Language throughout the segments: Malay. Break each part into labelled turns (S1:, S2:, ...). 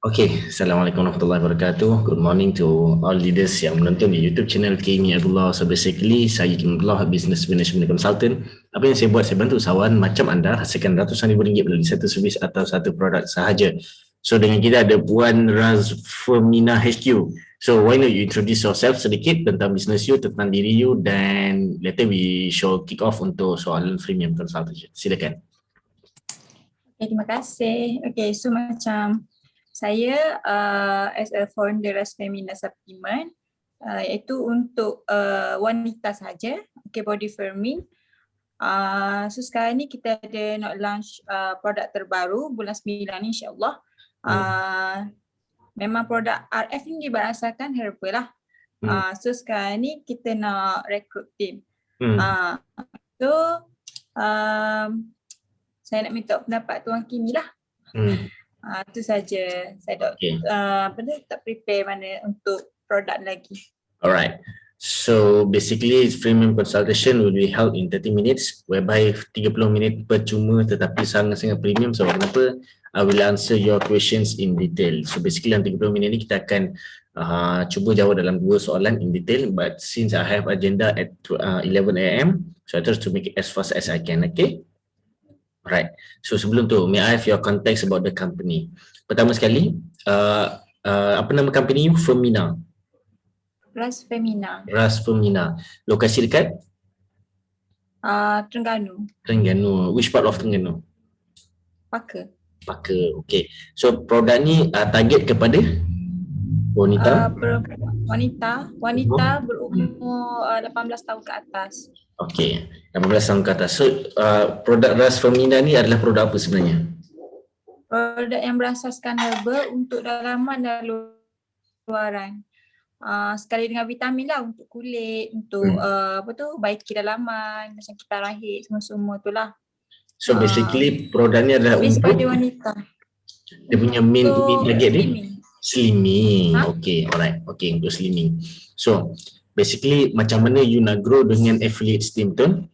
S1: Okay, Assalamualaikum warahmatullahi wabarakatuh. Good morning to all leaders yang menonton di YouTube channel Kimi Abdullah. So basically, saya Kimi Abdullah, Business Management Consultant. Apa yang saya buat, saya bantu usahawan macam anda hasilkan ratusan ribu ringgit melalui satu servis atau satu produk sahaja. So dengan kita ada Puan Razfemina HQ. So why not you introduce yourself sedikit tentang business you, tentang diri you, dan later we shall kick off untuk soalan freemium consultation. Silakan.
S2: Okay, terima kasih. Okay, so macam saya as a founder Razfemina Supplement, iaitu untuk wanita saja, okay, body firming. So sekarang ni kita ada nak launch produk terbaru bulan 9 ni insyaAllah. Memang produk RF ni berasaskan herbal lah. So sekarang ni kita nak recruit team. Saya nak minta pendapat Tuan Kimi lah. Itu saja. Saya tak prepare mana untuk produk lagi.
S1: Alright. So basically premium consultation will be held in 30 minutes whereby 30 minit percuma tetapi sangat-sangat premium. So kenapa? I will answer your questions in detail. So basically dalam 30 minit ni kita akan cuba jawab dalam 2 soalan in detail, but since I have agenda at 11 AM, so I try to make it as fast as I can. Okay? Right. So sebelum tu, may I have your context about the company? Pertama sekali, apa nama company you? Femina.
S2: Razfemina.
S1: Razfemina. Lokasi dekat?
S2: Terengganu.
S1: Terengganu. Which part of Terengganu?
S2: Paka.
S1: Paka. Okay. So produk ni target kepada wanita?
S2: Wanita berumur 18 tahun ke atas.
S1: Okay, 18 tahun ke atas. So produk Razfemina ni adalah produk apa sebenarnya?
S2: Produk yang berasaskan herbal untuk dalaman dan luaran. Sekali dengan vitamin lah untuk kulit, untuk baiki dalaman, macam kita rahit, semua tu lah.
S1: So basically produk ni adalah untuk
S2: pada wanita.
S1: Dia punya main target dia? Slimming.
S2: Ha?
S1: Okay, alright. Okay, untuk slimming. So basically macam mana you nak grow dengan affiliate team tu?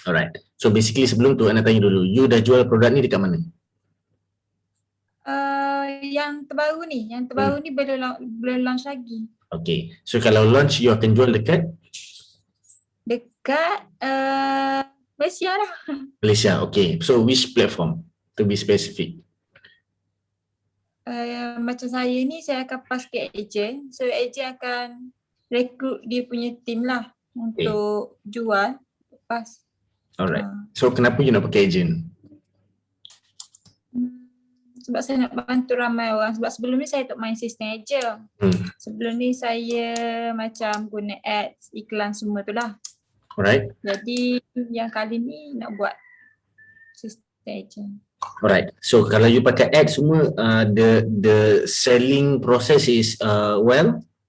S1: Alright. So basically sebelum tu nak tanya dulu, you dah jual produk ni dekat mana?
S2: Yang terbaru ni belum launch lagi.
S1: Okay. So kalau launch you akan jual dekat?
S2: Dekat Malaysia lah.
S1: Malaysia. Okay. So which platform to be specific?
S2: Macam saya ni saya akan pass ke agent. So agent akan rekrut dia punya team lah untuk jual. Pass.
S1: Alright. So kenapa you nak pakai agent?
S2: Sebab saya nak bantu ramai orang. Sebab sebelum ni saya tak main sistem je. Sebelum ni saya macam guna ads, iklan semua tu lah.
S1: Alright.
S2: Jadi yang kali ni nak buat sistem agent.
S1: Alright. So kalau you pakai ads semua, the selling process is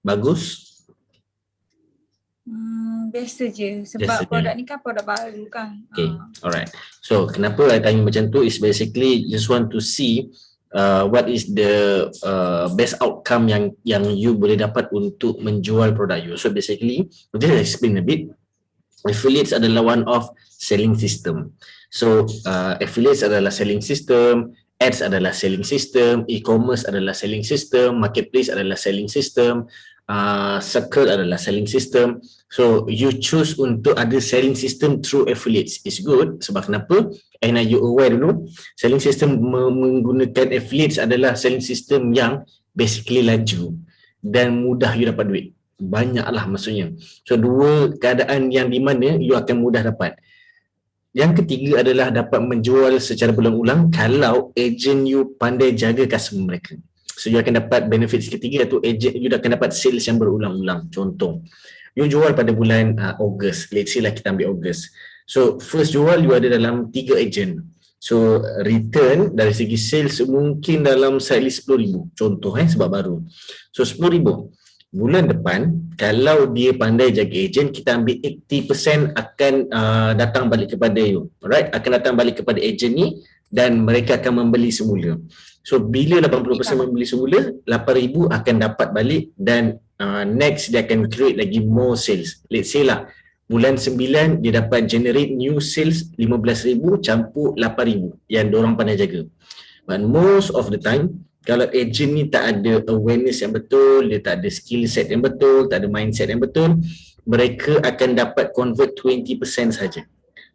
S1: bagus?
S2: Biasa je. Sebab produk ni kan produk baru kan.
S1: Okay. Alright. So kenapa I tanya macam tu is basically just want to see what is the best outcome yang you boleh dapat untuk menjual produk you. So basically, just explain a bit. Affiliates adalah one of selling system. So affiliates adalah selling system, ads adalah selling system, e-commerce adalah selling system, marketplace adalah selling system, circle adalah selling system. So you choose untuk ada selling system through affiliates is good. Sebab kenapa? And are you aware dulu, selling system menggunakan affiliates adalah selling system yang basically laju dan mudah you dapat duit. Banyaklah maksudnya. So dua keadaan yang di mana you akan mudah dapat. Yang ketiga adalah dapat menjual secara berulang-ulang kalau agent you pandai jaga customer mereka. So you akan dapat benefits ketiga iaitu agent you akan dapat sales yang berulang-ulang. Contoh, you jual pada bulan Ogos. Let's say lah kita ambil Ogos. So first jual you ada dalam 3 agent. So return dari segi sales mungkin dalam slightly 10,000. Contoh sebab baru. So 10,000. Bulan depan kalau dia pandai jaga agent, kita ambil 80% akan datang balik kepada you. Alright, akan datang balik kepada agent ni dan mereka akan membeli semula. So bila 80% membeli semula, 8,000 akan dapat balik dan next dia akan create lagi more sales. Let's say lah bulan 9 dia dapat generate new sales 15,000 campur 8,000 yang diorang pandai jaga. But most of the time Kalau agent ni tak ada awareness yang betul, dia tak ada skill set yang betul, tak ada mindset yang betul, mereka akan dapat convert 20% saja.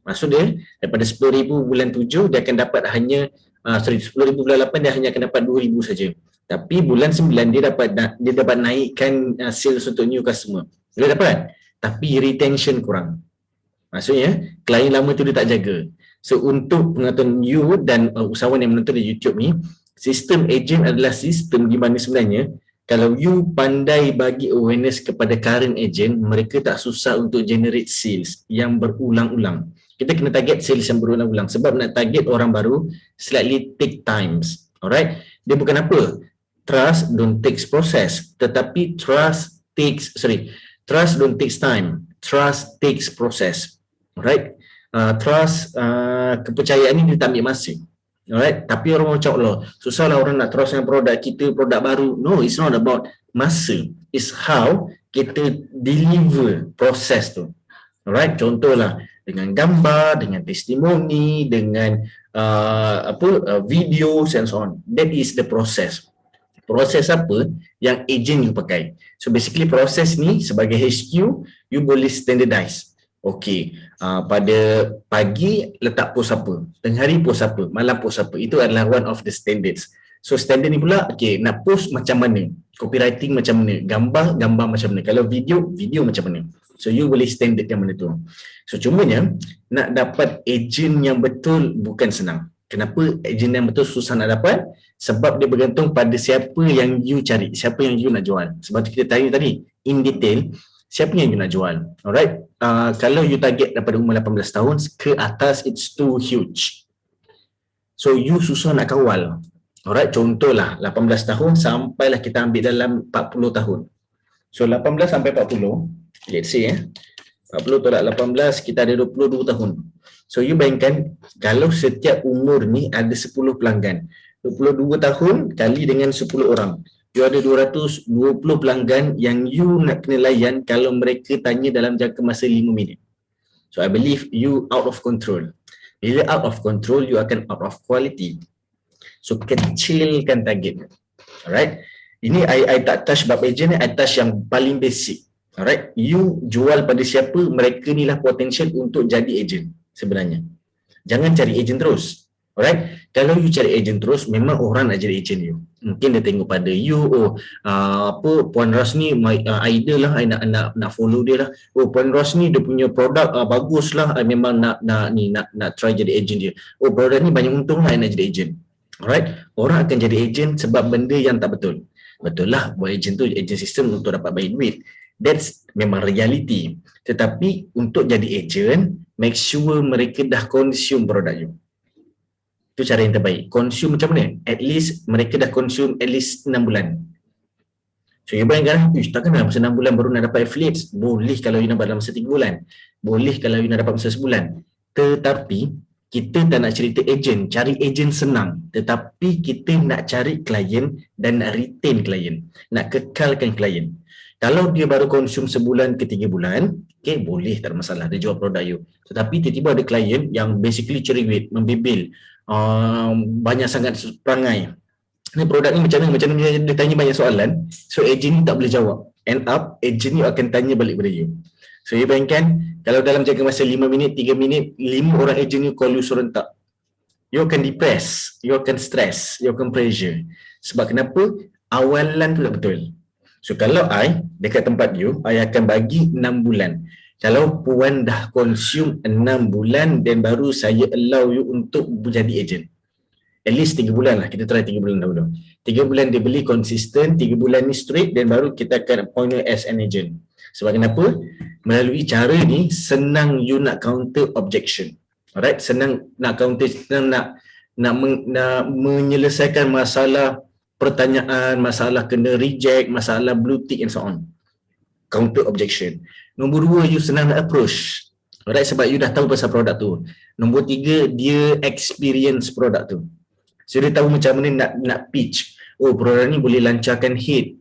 S1: Maksud dia, daripada 10,000 bulan 7, dia akan dapat hanya 10,000 bulan 8, dia hanya akan dapat 2,000 saja. Tapi bulan 9 dia dapat naikkan sales untuk new customer. Dia dapat, tapi retention kurang. Maksudnya, klien lama tu dia tak jaga. So, untuk pengetahuan you dan usahawan yang menonton di YouTube ni, sistem agent adalah sistem di mana sebenarnya kalau you pandai bagi awareness kepada current agent, mereka tak susah untuk generate sales yang berulang-ulang. Kita kena target sales yang berulang-ulang sebab nak target orang baru slightly take times. Alright? Dia bukan apa? Trust don't takes process, tetapi trust don't takes time. Trust takes process. Alright? Kepercayaan ni dia tak ambil masa. Alright, tapi orang macam Allah, susahlah orang nak trust dengan produk kita, produk baru. No, it's not about masa. It's how kita deliver proses tu. Alright, contohlah dengan gambar, dengan testimoni, dengan videos and so on. That is the process. Proses apa yang agent you pakai. So basically proses ni sebagai HQ, you boleh standardize. Okey, pada pagi letak post apa, tengah hari post apa, malam post apa. Itu adalah one of the standards. So standard ni pula, okey, nak post macam mana, copywriting macam mana, gambar macam mana, kalau video macam mana. So you boleh standard yang mana tu. So cumanya nak dapat agent yang betul bukan senang. Kenapa agent yang betul susah nak dapat? Sebab dia bergantung pada siapa yang you cari, siapa yang you nak jual. Sebab tu kita tanya tadi in detail, siapa yang you nak jual. Alright, kalau you target daripada umur 18 tahun ke atas, it's too huge. So you susah nak kawal. Alright, contohlah 18 tahun sampailah kita ambil dalam 40 tahun. So 18 sampai 40, let's say 40 tolak 18, kita ada 22 tahun. So you bayangkan kalau setiap umur ni ada 10 pelanggan. 22 tahun kali dengan 10 orang. You ada 220 pelanggan yang you nak kena layan kalau mereka tanya dalam jangka masa 5 minit. So I believe you out of control. Bila out of control, you akan out of quality. So kecilkan target. Alright. Ini I tak touch bab agent, I touch yang paling basic. Alright. You jual pada siapa, mereka ni lah potential untuk jadi agent sebenarnya. Jangan cari agent terus. Alright. Kalau you cari agent terus, memang orang nak jadi agent you. Mungkin dia tengok pada you, Puan Ras ni idol lah, I nak follow dia lah. Puan Ras ni dia punya produk bagus lah, I memang nak try jadi agent dia. Produk ni banyak untung lah, I nak jadi agent. Alright. Orang akan jadi agent sebab benda yang tak betul. Betul lah, buat agent tu, agent system untuk dapat banyak duit. That's memang reality. Tetapi untuk jadi agent, make sure mereka dah consume produk you. Itu cara yang terbaik. Consume macam mana? At least mereka dah consume at least 6 bulan. So you bayangkan, takkan dalam masa 6 bulan baru nak dapat affiliates? Boleh kalau you nak dalam masa 3 bulan. Boleh kalau you nak dapat masa sebulan. Tetapi kita tak nak cerita agent. Cari agent senang. Tetapi kita nak cari klien dan nak retain klien. Nak kekalkan klien. Kalau dia baru konsum sebulan ke 3 bulan, okay, boleh, tak ada masalah. Dia jual produk you. Tetapi tiba-tiba ada klien yang basically cerewet, membibil, banyak sangat perangai. Ni produk ni macam mana, dia tanya banyak soalan. So agent ni tak boleh jawab. End up, agent ni akan tanya balik pada you. So you bayangkan, kalau dalam jangka masa 5 minit, 3 minit, 5 orang agent ni call you serentak. You akan depress, you akan stress, you akan pressure. Sebab kenapa? Awalan tu tak betul. So kalau I, dekat tempat you, I akan bagi 6 bulan. Kalau puan dah consume 6 bulan, then baru saya allow you untuk menjadi agent. At least 3 bulan lah, kita try 3 bulan dahulu. 3 bulan dia beli konsisten, 3 bulan ni straight, dan baru kita akan appoint you as an agent. Sebab kenapa? Melalui cara ni, senang you nak counter objection. Alright, senang nak counter, senang nak menyelesaikan masalah pertanyaan, masalah kena reject, masalah blue tick and so on. Counter objection. Nombor 2, you senang nak approach. Alright, sebab you dah tahu pasal produk tu. Nombor 3, dia experience produk tu. So dia tahu macam mana nak pitch. Produk ni boleh lancarkan hit.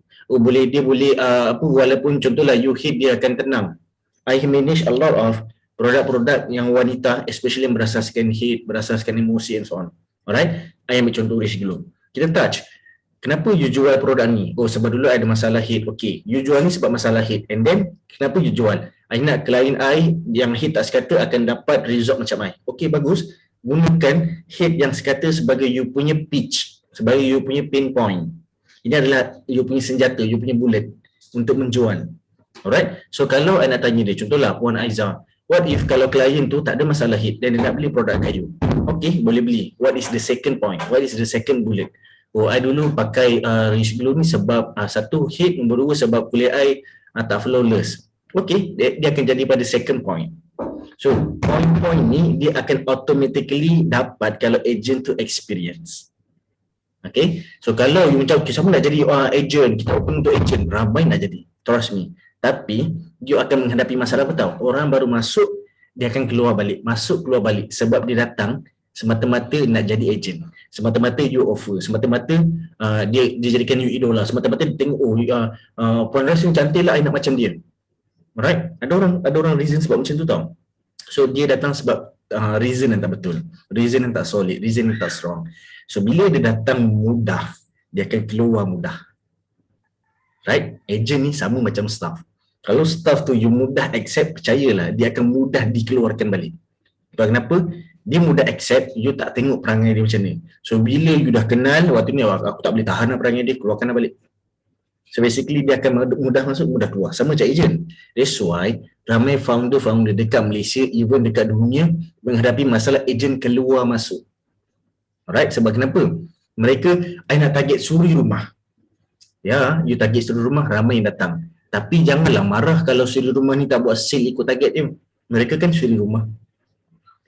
S1: Dia boleh walaupun contohlah you hit, dia akan tenang. I manage a lot of produk-produk yang wanita, especially yang berasaskan hit, berasaskan emosi and so on. Alright, I ambil contoh dari dulu. Kita touch. kenapa you jual produk ni? Oh, sebab dulu ada masalah hit. Okay, you jual ni sebab masalah hit. And then, kenapa you jual? I nak klien I yang hit tak sekata akan dapat result macam I. Okay, bagus. Gunakan hit yang sekata sebagai you punya pitch, sebagai you punya pain point. Ini adalah you punya senjata, you punya bullet untuk menjual. Alright? So, kalau I nak tanya dia, contohlah Puan Aiza, what if kalau klien tu tak ada masalah hit dan dia nak beli produk kayu? Okay, boleh beli. What is the second point? What is the second bullet? Oh, I dulu pakai Rich Glue ni sebab satu hit, nombor dua sebab kulit I tak flawless. Okay, dia akan jadi pada second point. So, point-point ni dia akan automatically dapat kalau agent tu experience. Okay, so kalau you macam, okay, siapa nak jadi agent, kita open untuk agent, ramai nak jadi, trust me. Tapi, you akan menghadapi masalah apa tahu? Orang baru masuk, dia akan keluar balik, masuk keluar balik sebab dia datang semata-mata nak jadi agent. Semata-mata you offer, semata-mata dia jadikan you idola, semata-mata dia tengok, oh Puan Ras yang cantik lah, I nak macam dia. Alright, ada orang reason sebab macam tu tau. So dia datang sebab reason yang tak betul, reason yang tak solid, reason yang tak strong. So bila dia datang mudah, dia akan keluar mudah. Right, agent ni sama macam staff. Kalau staff tu you mudah accept, percayalah dia akan mudah dikeluarkan balik. Sebab kenapa? Dia mudah accept, you tak tengok perangai dia macam ni. So bila you dah kenal, waktu ni aku tak boleh tahan nak perangai dia, keluarkan balik. So basically dia akan mudah masuk, mudah keluar. Sama macam agent. That's why ramai founder-founder dekat Malaysia, even dekat dunia, menghadapi masalah agent keluar masuk. Alright, sebab kenapa? Mereka, I nak target suri rumah. Ya, you target suri rumah, ramai yang datang. Tapi janganlah marah kalau suri rumah ni tak buat sale ikut target dia. Mereka kan suri rumah.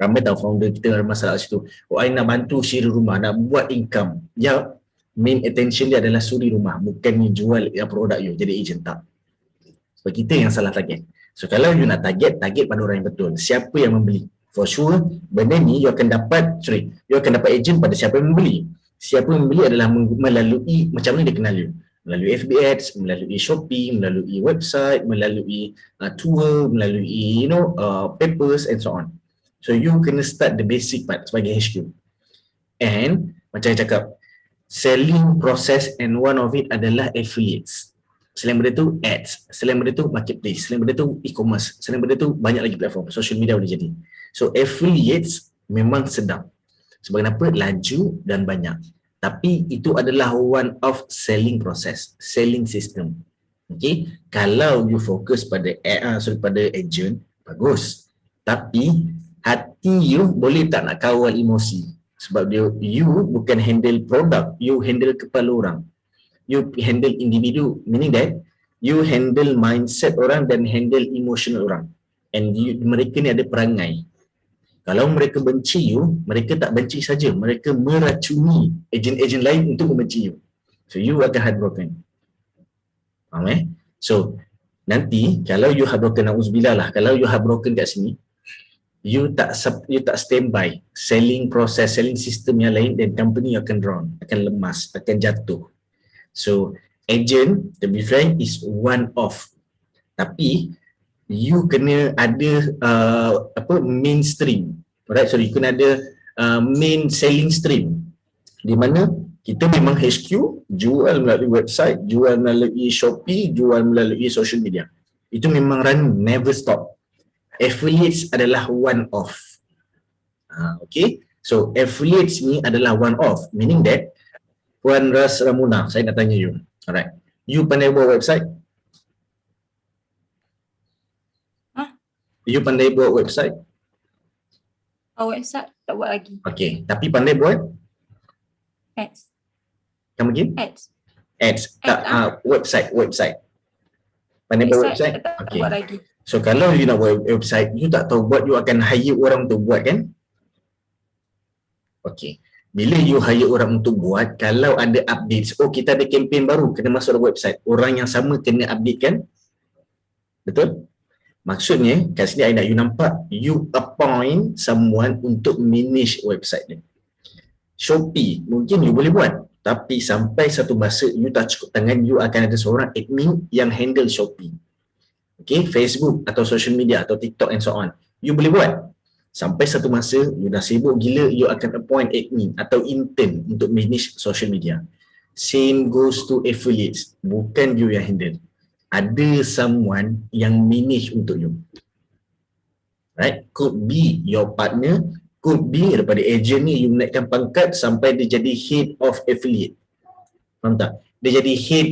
S1: Ramai tahu founder kita ada masalah situ. Oh, I nak bantu suri rumah, nak buat income. Ya, main attention dia adalah suri rumah. Bukan jual produk you, jadi agent tak. Sebab kita yang salah target. So kalau you nak target pada orang yang betul. Siapa yang membeli? For sure, benda ni you akan dapat agent pada siapa yang membeli. Siapa yang membeli adalah melalui, macam mana dia kenal you? Melalui FB Ads, melalui Shopee, melalui website, melalui tour, melalui papers and so on. So you kena start the basic part sebagai HQ. And macam saya cakap, selling process and one of it adalah affiliates. Selain benda tu ads, selain benda tu marketplace, selain benda tu e-commerce, selain benda tu banyak lagi platform, social media boleh jadi. So affiliates memang sedap. Sebab kenapa? Laju dan banyak. Tapi itu adalah one of selling process, selling system. Okay, kalau you fokus pada agent, bagus. Tapi hati you boleh tak nak kawal emosi? Sebab you bukan handle produk, you handle kepala orang. You handle individu, meaning that you handle mindset orang dan handle emotional orang. And mereka ni ada perangai. Kalau mereka benci you, mereka tak benci saja, mereka meracuni ejen-ejen lain untuk membenci you. So you akan heartbroken. Faham So nanti kalau you heartbroken, na'udzubillah lah, kalau you heartbroken kat sini, you tak standby selling process, selling system yang lain, dan company akan drown, akan lemas, akan jatuh. So agent, to be frank, is one off. Tapi you kena ada mainstream. Alright, so you kena ada main selling stream. Di mana kita memang HQ jual melalui website, jual melalui Shopee, jual melalui social media. Itu memang run, never stop. Affiliates adalah one off. Okay, so affiliates ni adalah one off, meaning that Puan Ras Ramuna, saya nak tanya you. Alright, you pandai buat website? You pandai buat website?
S2: Website tak buat lagi.
S1: Okay, tapi pandai buat?
S2: Ads.
S1: Kamu lagi? Ads. Tak, website. Pandai buat website?
S2: Tak
S1: Okay.
S2: buat lagi.
S1: So kalau you nak buat website, you tak tahu buat, you akan hire orang untuk buat kan? Okay. Bila you hire orang untuk buat, kalau ada updates, oh kita ada campaign baru, kena masuk dalam website. Orang yang sama kena update kan? Betul? Maksudnya, kat sini I nak you nampak, you appoint someone untuk manage website ni. Shopee, mungkin you boleh buat. Tapi sampai satu masa, you tak cukup tangan, you akan ada seorang admin yang handle Shopee. Okay, Facebook atau social media atau TikTok and so on. You boleh buat. Sampai satu masa, you dah sibuk gila, you akan appoint admin atau intern untuk manage social media. Same goes to affiliates. Bukan you yang handle. Ada someone yang manage untuk you. Right? Could be your partner, could be daripada agent ni you naikkan pangkat sampai dia jadi head of affiliate. Faham tak? Dia jadi head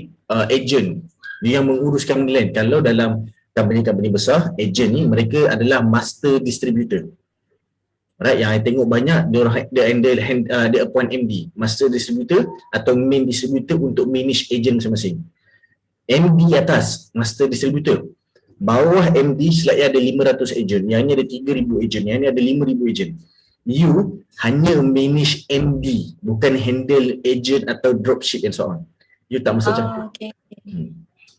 S1: agent. Dia yang menguruskan benda lain. Kalau dalam company-company besar, agent ni mereka adalah master distributor. Right? Yang I tengok banyak dia appoint MD, master distributor atau main distributor untuk manage agent masing-masing. MD atas, master distributor. Bawah MD selain ada 500 agent, yang ni ada 3,000 agent, yang ni ada 5,000 agent. You hanya manage MD, bukan handle agent atau dropship and so on. You tak masuk campur.
S2: Okay.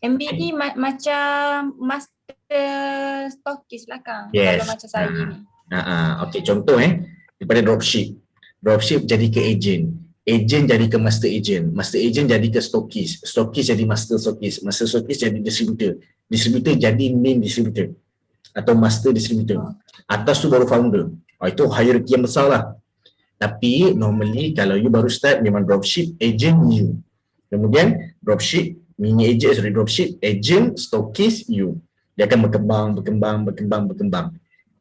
S2: MD ni macam master stockist lah Kang.
S1: Yes.
S2: Kalau macam saya ni.
S1: Okay, contoh daripada dropship. Dropship jadi ke agent. Agent jadi ke master agent. Master agent jadi ke stockist. Stockist jadi master stockist. Master stockist jadi distributor. Distributor jadi main distributor atau master distributor. Atas tu baru founder. Itu hierarchy yang besar lah. Tapi normally kalau you baru start memang dropship, agent you. Kemudian dropship, mini agent, dropship, agent, stockist you. Dia akan berkembang.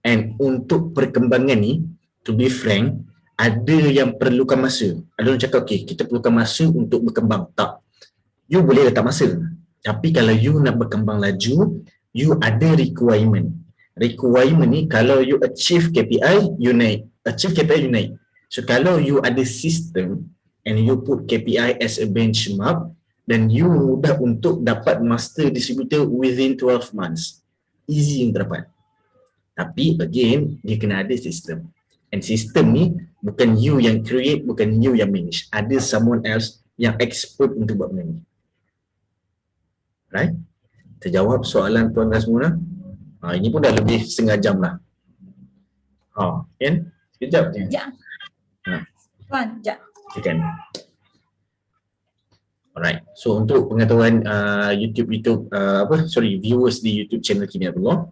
S1: And untuk perkembangan ni, to be frank, ada yang perlukan masa. Ada orang cakap, okay, kita perlukan masa untuk berkembang. Tak. You boleh letak masa. Tapi kalau you nak berkembang laju, you ada requirement. Requirement ni kalau you achieve KPI, you naik. Achieve KPI, you naik. So kalau you ada sistem and you put KPI as a benchmark, then you mudah untuk dapat master distributor within 12 months. Easy untuk dapat. Tapi again, dia kena ada sistem. And sistem ni bukan you yang create, bukan you yang manage. Ada someone else yang expert untuk buat benda ni. Right? Terjawab soalan Tuan Rasmuna? Ini pun dah lebih setengah jam lah. Kan? Sekejap je.
S2: Sekejap. Tuan, sekejap.
S1: Okay. Alright. So untuk pengetahuan viewers di YouTube channel Kimiatullah,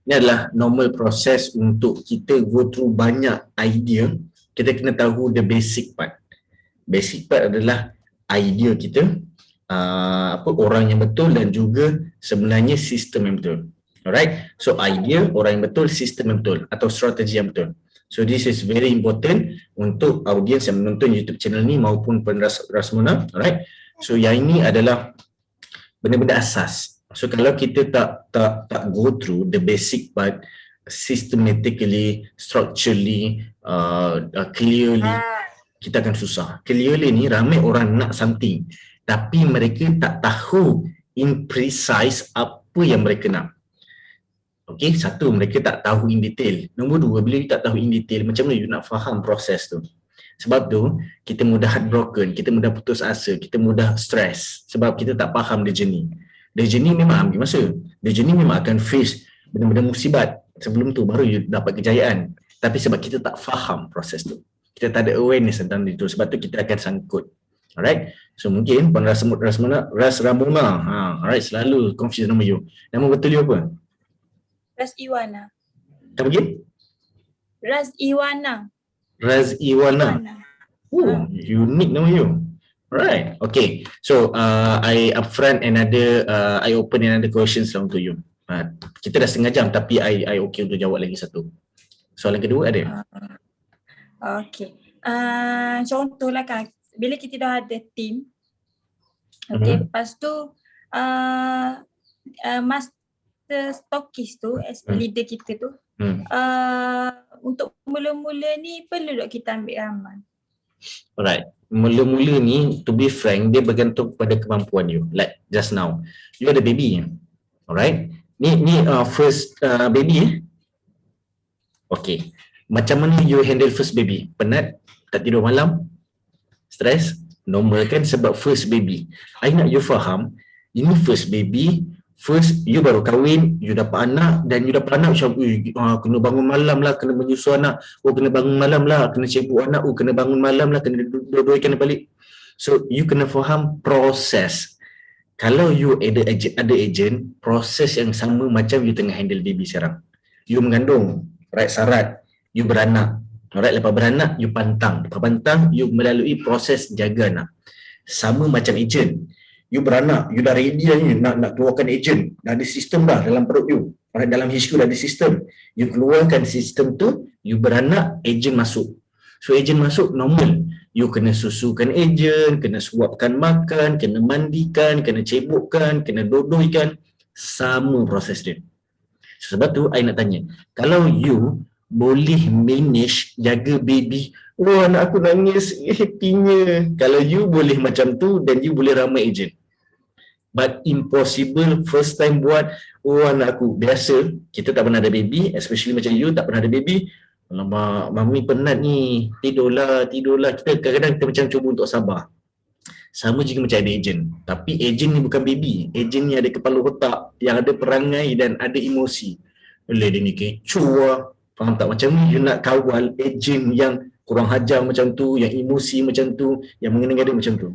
S1: ini adalah normal proses untuk kita go through banyak idea. Kita kena tahu the basic part. Basic part adalah idea kita, orang yang betul dan juga sebenarnya sistem yang betul. Alright. So idea, orang yang betul, sistem yang betul atau strategi yang betul. So this is very important untuk audiens yang menonton YouTube channel ni maupun peneras Rasmuna. Alright. So yang ini adalah benda-benda asas. So kalau kita tak go through the basic part systematically, structurally, clearly, kita akan susah. Clearly ni ramai orang nak something tapi mereka tak tahu in precise apa yang mereka nak. Okay, satu, mereka tak tahu in detail. Nombor dua, bila you tak tahu in detail, macam mana you nak faham proses tu? Sebab tu, kita mudah heartbroken, kita mudah putus asa, kita mudah stress sebab kita tak faham the journey. The journey memang ambil masa. The journey memang akan face benda-benda musibat. Sebelum tu baru you dapat kejayaan. Tapi sebab kita tak faham proses tu, kita tak ada awareness tentang itu, sebab tu kita akan sangkut. Alright, so mungkin Puan Rasmuna, alright, selalu confuse nama you. Nama betul you apa?
S2: Raziwana.
S1: Tak pergi?
S2: Raziwana.
S1: Raziwana. Unique nama you. Alright, okay. So I upfront another, I open another questions lah untuk you. Kita dah setengah jam tapi I okay untuk jawab lagi satu. Soalan kedua ada?
S2: Okay. Contohlah kan, bila kita dah ada team, okay, lepas tu master stockist tu as leader kita tu, untuk mula-mula ni perlu tak kita ambil ramal?
S1: Alright, mula-mula ni to be frank dia bergantung pada kemampuan you. Like just now, you ada baby, alright? Ni first baby Okay, macam mana you handle first baby? Penat? Tak tidur malam? Stress? Normal kan sebab first baby. I nak you faham, ini first baby, first you baru kahwin, you dapat anak, dan you dapat anak macam kena bangun malam lah, kena menyusu anak, kena bangun malam lah, kena cebuk anak, kena bangun malam lah, kena dua-dua kena balik. So you kena faham proses. Kalau you ada agent, proses yang sama macam you tengah handle baby sekarang. You mengandung, right, syarat, you beranak. Alright, lepas beranak, you pantang. Lepas pantang, you melalui proses jaga anak. Sama macam agent. You beranak, you dah ready dah ni nak keluarkan agent. Dah ada sistem dah dalam perut you. Dalam HQ dah ada sistem. You keluarkan sistem tu, you beranak, agent masuk. So agent masuk normal. You kena susukan agent, kena suapkan makan, kena mandikan, kena cebokkan, kena dodoikan. Sama proses dia. So, sebab tu I nak tanya, kalau you boleh manage jaga baby, wah anak aku nangis, happynya. Kalau you boleh macam tu, then you boleh ramai agent. But impossible first time buat, oh anak aku, biasa kita tak pernah ada baby, especially macam you tak pernah ada baby. Alamak, mami penat ni, tidurlah. Kita kadang-kadang kita macam cuba untuk sabar. Sama juga macam ada agent. Tapi agent ni bukan baby. Agent ni ada kepala otak yang ada perangai dan ada emosi. Boleh dia ni kecoh lah. Faham tak? Macam ni you nak kawal agent yang kurang hajar macam tu, yang emosi macam tu, yang mengena-ngena macam tu.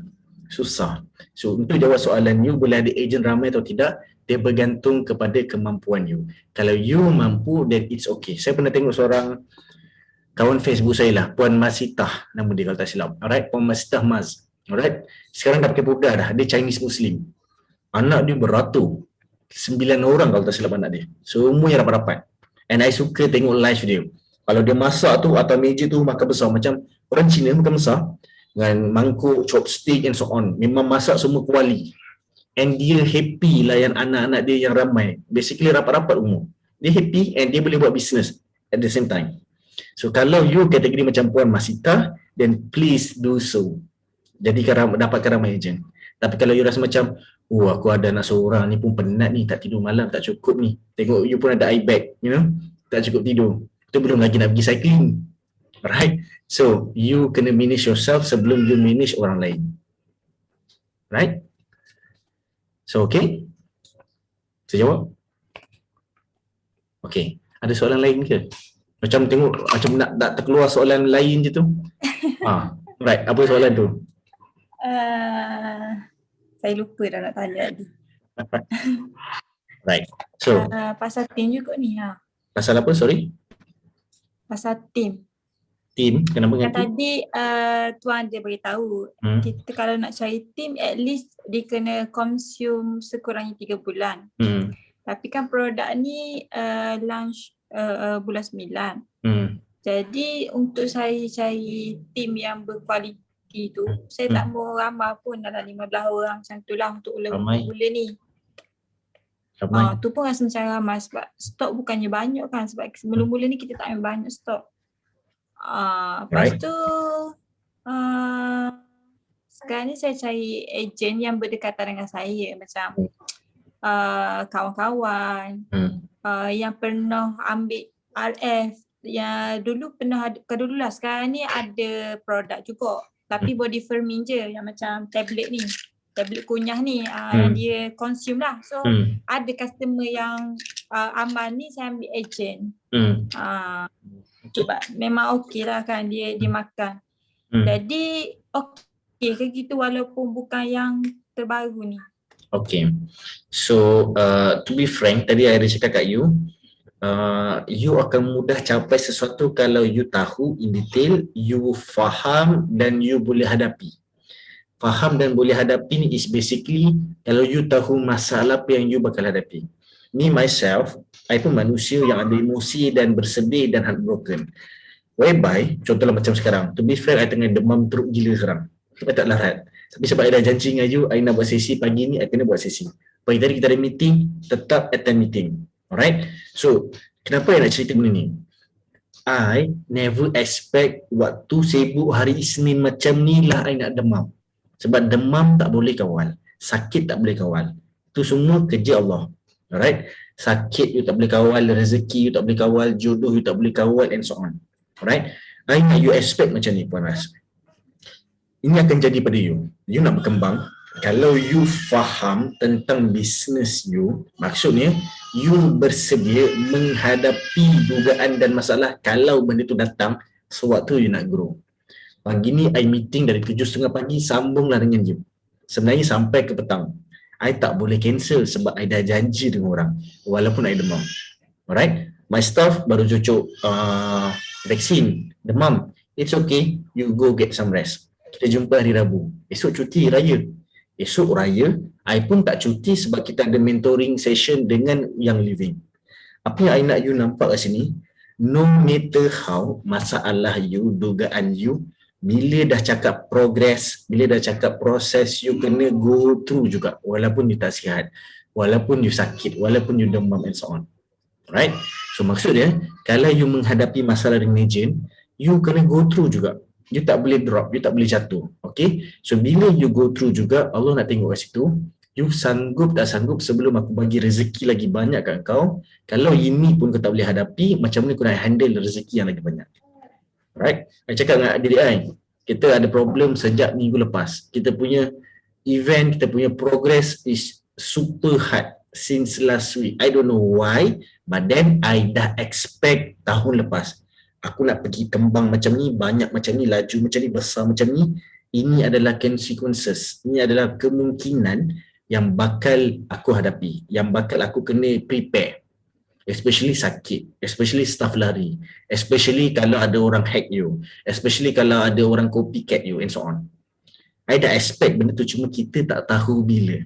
S1: Susah. So untuk jawab soalan you boleh ada agent ramai atau tidak, dia bergantung kepada kemampuan you. Kalau you mampu, then it's okay. Saya pernah tengok seorang kawan Facebook saya lah, Puan Masitah nama dia kalau tak silap. Alright, Puan Masitah Maz. Alright, sekarang dah pakai purdah dah. Dia Chinese Muslim. Anak dia beratur. 9 orang kalau tak silap anak dia. Semua yang rapat-rapat. And I suka tengok live dia. Kalau dia masak tu atau meja tu makan besar. Macam orang Cina makan besar. Dengan mangkuk, chopstick and so on. Memang masak semua kuali. And dia happy layan anak-anak dia yang ramai. Basically rapat-rapat umur. Dia happy and dia boleh buat business at the same time. So kalau you kategori macam Puan Masita, then please do so. Jadi dapatkan ramai agent. Tapi kalau you rasa macam, oh aku ada anak seorang ni pun penat ni, tak tidur malam, tak cukup ni. Tengok you pun ada eye bag, you know, tak cukup tidur. Itu belum lagi nak pergi cycling. Right? So, you kena manage yourself sebelum you manage orang lain. Right? So, okay? Saya jawab? Okay. Ada soalan lain ke? Macam tengok, macam nak terkeluar soalan lain je tu. Right. Apa soalan tu?
S2: Saya lupa dah nak tanya tadi.
S1: Right. So,
S2: pasal team juga ni.
S1: Pasal apa? Sorry?
S2: Pasal team.
S1: Team? Kenapa dengan team?
S2: Tadi Tuan dia beritahu kita kalau nak cari team at least dia kena consume sekurangnya 3 bulan. Tapi kan produk ni launch bulan 9. Jadi untuk saya cari team yang berkualiti tu, saya tak mau ramai pun dalam 15 orang macam tu lah untuk mula ni. Tu pun rasa macam ramai sebab stok bukannya banyak kan, sebab mula-mula ni kita tak main banyak stok. Lepas tu sekarang ni saya cari ejen yang berdekatan dengan saya, macam kawan-kawan yang pernah ambil RF, yang dulu pernah ada, dulu lah, sekarang ni ada produk juga tapi body firming je, yang macam tablet ni, tablet kunyah ni, yang dia consume lah. So ada customer yang aman ni, saya ambil ejen. Sebab memang okey lah kan dia makan. Jadi okey ke gitu walaupun bukan yang terbaru ni.
S1: Okay. So to be frank, tadi I ada cakap kat you, you akan mudah capai sesuatu kalau you tahu in detail, you faham dan you boleh hadapi. Faham dan boleh hadapi ni is basically kalau you tahu masalah apa yang you bakal hadapi. Me myself, I pun manusia yang ada emosi dan bersedih dan heartbroken. Whereby, contohnya macam sekarang, to be frank, I tengah demam teruk gila sekarang. I tak larat. Tapi sebab I dah janji dengan you, I nak buat sesi pagi ni, I kena buat sesi. Pagi tadi kita ada meeting, tetap attend meeting. Alright? So, kenapa I nak cerita benda ni? I never expect waktu sibuk hari Isnin macam ni lah I nak demam. Sebab demam tak boleh kawal. Sakit tak boleh kawal. Itu semua kerja Allah. Alright? Sakit you tak boleh kawal, rezeki you tak boleh kawal, jodoh you tak boleh kawal and so on. Alright? I nak you expect macam ni Puan Ras. Ini akan jadi pada you. You nak berkembang. Kalau you faham tentang bisnes you, maksudnya you bersedia menghadapi dugaan dan masalah kalau benda tu datang sewaktu you nak grow. Pagi ni I meeting dari 7.30 pagi, sambunglah dengan you. Sebenarnya sampai ke petang. I tak boleh cancel sebab I dah janji dengan orang walaupun I demam. Alright? My staff baru cucuk vaksin, demam. It's okay, you go get some rest. Kita jumpa hari Rabu. Esok cuti raya. Esok raya, I pun tak cuti sebab kita ada mentoring session dengan yang living. Apa yang I nak you nampak kat sini, no matter how masalah you, dugaan you, bila dah cakap progress, bila dah cakap proses, you kena go through juga. Walaupun you tak sihat, walaupun you sakit, walaupun you demam and so on. Right? So maksud dia, kalau you menghadapi masalah dengan agent, you kena go through juga. You tak boleh drop, you tak boleh jatuh. Okay? So bila you go through juga, Allah nak tengok kat situ, you sanggup tak sanggup sebelum aku bagi rezeki lagi banyak kat kau, kalau ini pun kau tak boleh hadapi, macam mana kau nak handle rezeki yang lagi banyak. Right? I cakap dengan diri I, kita ada problem sejak minggu lepas. Kita punya event, kita punya progress is super hard since last week. I don't know why, but then I dah expect tahun lepas. Aku nak pergi kembang macam ni, banyak macam ni, laju macam ni, besar macam ni. Ini adalah consequences. Ini adalah kemungkinan yang bakal aku hadapi, yang bakal aku kena prepare. Especially sakit, especially staff lari, especially kalau ada orang hack you, especially kalau ada orang copycat you and so on. I dah expect benda tu, cuma kita tak tahu bila.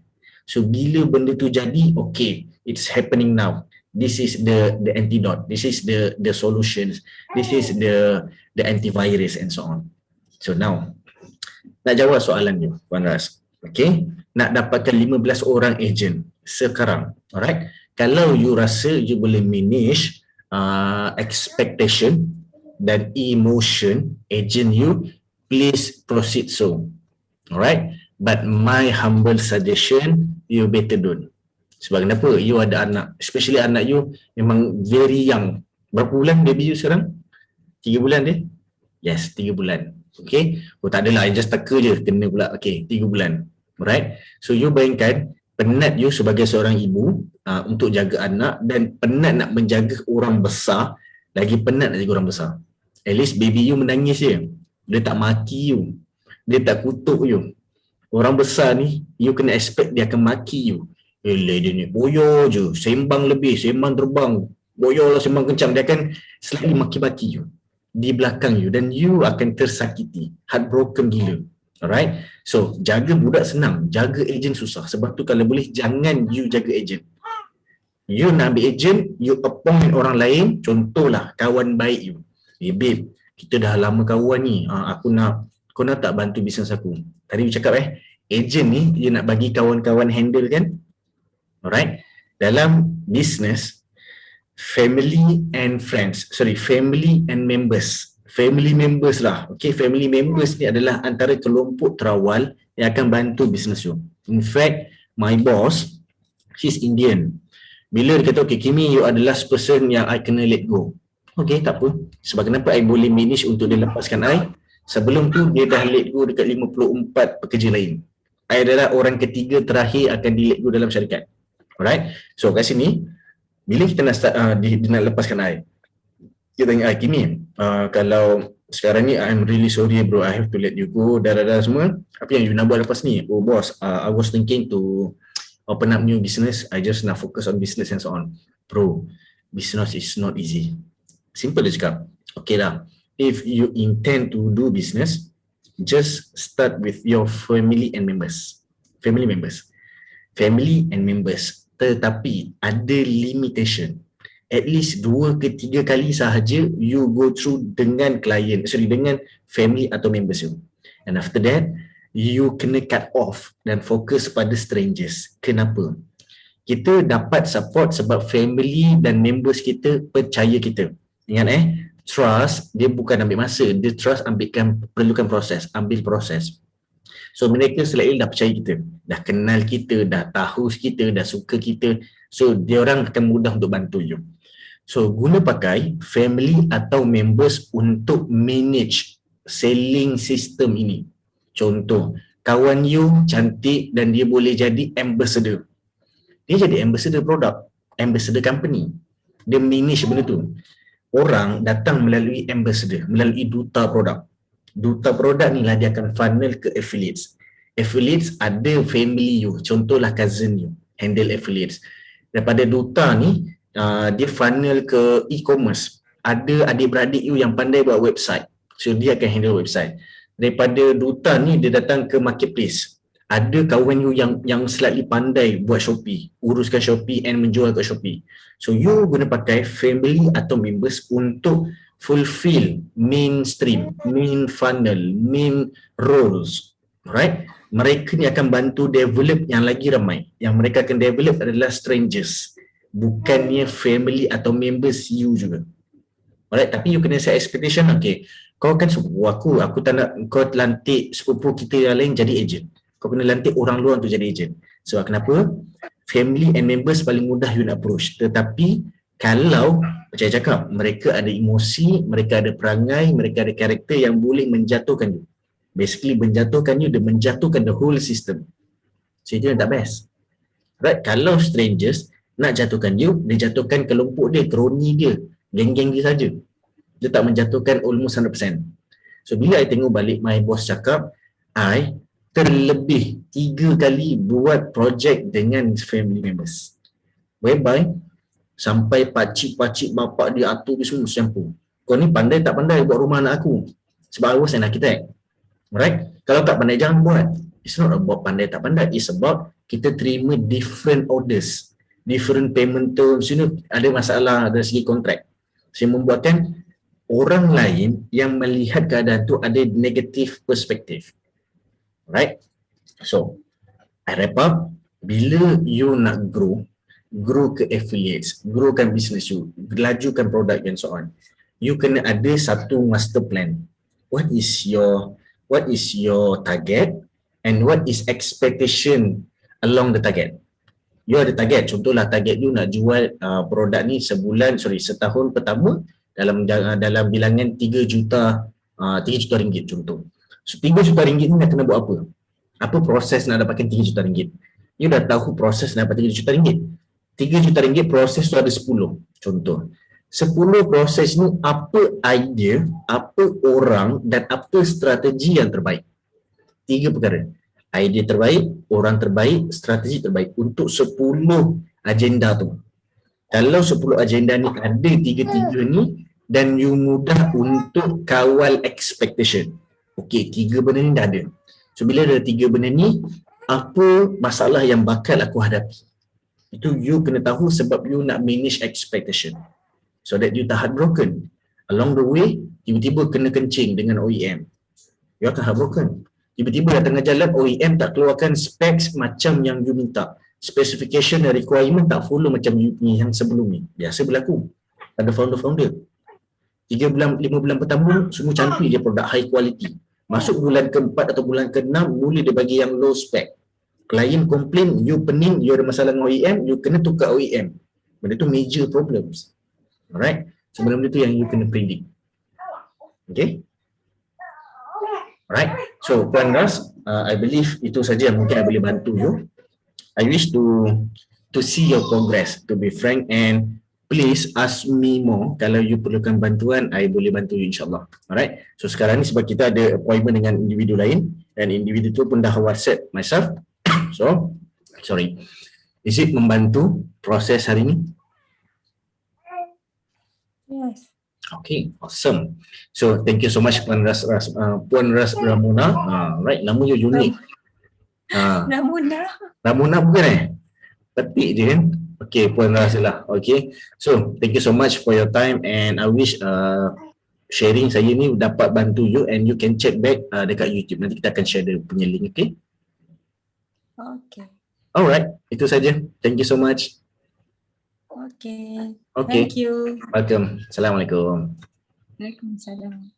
S1: So bila benda tu jadi, okay, it's happening now. This is the antidote. This is the solutions. This is the antivirus and so on. So now, nak jawab soalan you, Puan Ras. Okay, nak dapatkan 15 orang agent sekarang. Alright, kalau you rasa you boleh manage expectation dan emotion agent you, please proceed so. Alright, but my humble suggestion, you better don't. Sebab kenapa? You ada anak, especially anak you memang very young. Berapa bulan baby you sekarang? 3 bulan dia? Yes, 3 bulan. Okay, oh tak adalah, I just teka je, kena pula. Okay, 3 bulan. Alright, so you bayangkan penat you sebagai seorang ibu untuk jaga anak, dan penat nak menjaga orang besar, lagi penat nak jaga orang besar. At least baby you menangis je, dia tak maki you, dia tak kutuk you. Orang besar ni, you kena expect dia akan maki you. Dia ni boyo je, sembang lebih, sembang terbang, boyo lah, sembang kencang. Dia akan selalu maki-maki you di belakang you, dan you akan tersakiti, heartbroken gila. Alright, so jaga budak senang, jaga agent susah. Sebab tu kalau boleh jangan you jaga agent. You nak ambil agent, you appoint orang lain. Contohlah kawan baik you, babe, kita dah lama kawan ni, kau nak tak bantu bisnes aku? Tadi you cakap agent ni you nak bagi kawan-kawan handle kan? Alright, dalam business, family and members lah. Okay, family members ni adalah antara kelompok terawal yang akan bantu bisnes you. In fact, my boss, he's Indian. Bila dia kata, okay Kimi, you are the last person yang I kena let go. Okay, tak apa. Sebab kenapa I boleh manage untuk dia lepaskan I? Sebelum tu, dia dah let go dekat 54 pekerja lain. I adalah orang ketiga terakhir akan di let go dalam syarikat. Alright, so kat sini, bila kita nak start, dia nak lepaskan I, dia tanya, Kimi, kalau sekarang ni I'm really sorry bro, I have to let you go, dah semua, apa yang you nak buat lepas ni? Oh boss, I was thinking to open up new business, I just nak focus on business and so on. Bro, business is not easy. Simple dia cakap. Okay lah, if you intend to do business, just start with your family and members. Family and members. Tetapi ada limitation. At least 2 ke 3 kali sahaja you go through dengan dengan family atau members you. And after that, you kena cut off dan fokus pada strangers. Kenapa? Kita dapat support sebab family dan members kita percaya kita. Ingat trust dia bukan ambil masa, dia trust perlukan proses, ambil proses. So mereka selalu dah percaya kita, dah kenal kita, dah tahu kita, dah suka kita. So dia orang akan mudah untuk bantu you. So guna pakai family atau members untuk manage selling system ini. Contoh, kawan you cantik dan dia boleh jadi ambassador. Dia jadi ambassador produk, ambassador company. Dia manage benda tu. Orang datang melalui ambassador, melalui duta produk. Duta produk ni lah dia akan funnel ke affiliates. Affiliates ada family you, contohlah cousin you, handle affiliates. Daripada duta ni, dia funnel ke e-commerce. Ada adik-beradik you yang pandai buat website, so dia akan handle website. daripada duta ni dia datang ke marketplace. Ada kawan you yang slightly pandai buat Shopee, uruskan Shopee and menjual kat Shopee. So you guna pakai family atau members untuk fulfill mainstream, main funnel, main roles. Alright? Mereka ni akan bantu develop yang lagi ramai. Yang mereka akan develop adalah strangers. Bukannya family atau members you juga. Alright, tapi you kena set expectation. Okay, kau kan sepupu aku tak nak kau lantik sepupu kita yang lain jadi agent. Kau kena lantik orang luar untuk jadi agent. Sebab kenapa? Family and members paling mudah you nak approach. Tetapi kalau, macam saya cakap, mereka ada emosi, mereka ada perangai, mereka ada karakter yang boleh menjatuhkan you. Basically menjatuhkan you, dia menjatuhkan the whole system. So itu yang tak best. Right? Kalau strangers nak jatuhkan you, dia jatuhkan kelompok dia, kroni dia, geng-geng dia saja. Dia tak menjatuhkan almost 100%. So bila I tengok balik my boss cakap, I terlebih 3 kali buat projek dengan family members. Whereby sampai pakcik-pakcik bapak dia atur dia semua campur. Kau ni pandai tak pandai buat rumah anak aku? Sebab I was an architect. Right? Kalau tak pandai jangan buat. It's not about pandai tak pandai. It's about kita terima different orders, different payment terms. You know, ada masalah dari segi kontrak. Saya membuatkan orang lain yang melihat keadaan tu ada negative perspektif. Right? So, I wrap up. Bila you nak grow ke affiliates, growkan business you, lajukan produk and so on, you kena ada satu master plan. What is your target and what is expectation along the target? You ada target, contohlah target you nak jual produk ni setahun pertama dalam bilangan 3 juta ringgit contoh. So 3 juta ringgit ni nak kena buat apa? Apa proses nak dapatkan 3 juta ringgit? You dah tahu proses nak dapat 3 juta ringgit. 3 juta ringgit proses tu ada 10 contoh. 10 proses ni apa idea, apa orang dan apa strategi yang terbaik. 3 perkara. Idea terbaik, orang terbaik, strategi terbaik untuk 10 agenda tu. Kalau 10 agenda ni ada 3 ni dan you mudah untuk kawal expectation. Okey, 3 benda ni dah ada. So bila ada 3 benda ni, apa masalah yang bakal aku hadapi? Itu you kena tahu sebab you nak manage expectation. So that you tak heartbroken. Along the way, tiba-tiba kena kencing dengan OEM. You akan heartbroken. Tiba-tiba dah tengah jalan, OEM tak keluarkan specs macam yang you minta. Specification dan requirement tak follow macam you punya yang sebelum ni. Biasa berlaku pada founder-founder. 5 bulan pertama, semua cantik dia produk high quality. Masuk bulan ke-4 atau bulan ke-6, mula dia bagi yang low spec. Klien komplain, you pening, you ada masalah dengan OEM, you kena tukar OEM. Benda tu major problems. Alright? So benda tu yang you kena predict. Okay? Alright? So Puan Ras, I believe itu saja yang mungkin I boleh bantu you. I wish to see your progress, to be frank, and please ask me more. Kalau you perlukan bantuan, I boleh bantu you insyaAllah. Alright? So sekarang ni sebab kita ada appointment dengan individu lain, dan individu tu pun dah WhatsApp myself. So, sorry. Is it membantu proses hari ni?
S2: Yes.
S1: Okay, awesome. So, thank you so much Puan Ras Ramona. Right, nama you unik. Ramona bukan Petik je kan? Okay, Puan Ras lah. Okay, so thank you so much for your time, and I wish sharing saya ni dapat bantu you, and you can check back dekat YouTube. Nanti kita akan share dia punya link, okay?
S2: Okay.
S1: Alright, itu saja. Thank you so much.
S2: Okay.
S1: Okay.
S2: Thank you.
S1: Welcome. Assalamualaikum.
S2: Waalaikumsalam.